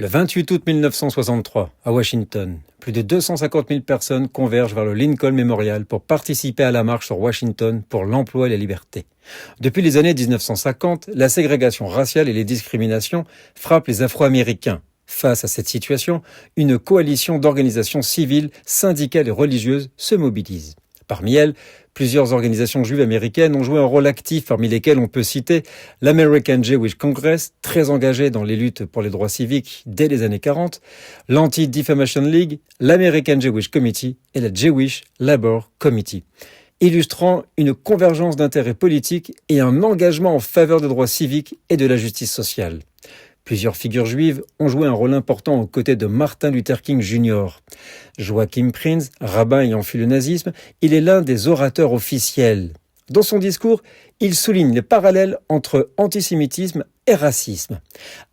Le 28 août 1963, à Washington, plus de 250 000 personnes convergent vers le Lincoln Memorial pour participer à la marche sur Washington pour l'emploi et la liberté. Depuis les années 1950, la ségrégation raciale et les discriminations frappent les Afro-Américains. Face à cette situation, une coalition d'organisations civiles, syndicales et religieuses se mobilise. Parmi elles, plusieurs organisations juives américaines ont joué un rôle actif, parmi lesquelles on peut citer l'American Jewish Congress, très engagé dans les luttes pour les droits civiques dès les années 40, l'Anti-Defamation League, l'American Jewish Committee et la Jewish Labor Committee, illustrant une convergence d'intérêts politiques et un engagement en faveur des droits civiques et de la justice sociale. Plusieurs figures juives ont joué un rôle important aux côtés de Martin Luther King Jr. Joachim Prinz, rabbin ayant fui le nazisme, il est l'un des orateurs officiels. Dans son discours, il souligne les parallèles entre antisémitisme et racisme.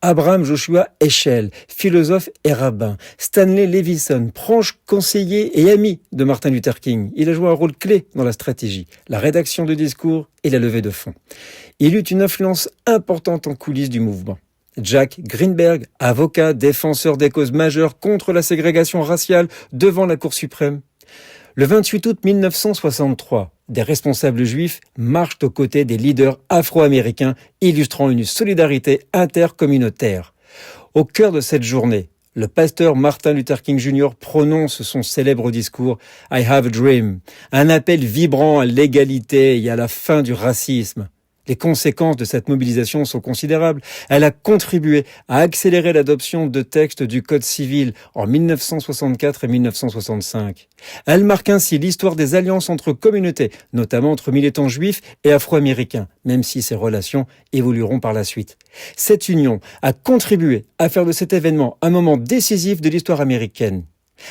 Abraham Joshua Heschel, philosophe et rabbin. Stanley Levison, proche conseiller et ami de Martin Luther King. Il a joué un rôle clé dans la stratégie, la rédaction de discours et la levée de fonds. Il eut une influence importante en coulisses du mouvement. Jack Greenberg, avocat, défenseur des causes majeures contre la ségrégation raciale devant la Cour suprême. Le 28 août 1963, des responsables juifs marchent aux côtés des leaders afro-américains, illustrant une solidarité intercommunautaire. Au cœur de cette journée, le pasteur Martin Luther King Jr. prononce son célèbre discours « I have a dream », un appel vibrant à l'égalité et à la fin du racisme. Les conséquences de cette mobilisation sont considérables. Elle a contribué à accélérer l'adoption de textes du Code civil en 1964 et 1965. Elle marque ainsi l'histoire des alliances entre communautés, notamment entre militants juifs et afro-américains, même si ces relations évolueront par la suite. Cette union a contribué à faire de cet événement un moment décisif de l'histoire américaine.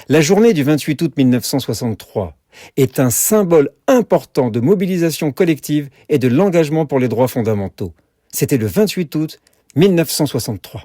La journée du 28 août 1963 est un symbole important de mobilisation collective et de l'engagement pour les droits fondamentaux. C'était le 28 août 1963.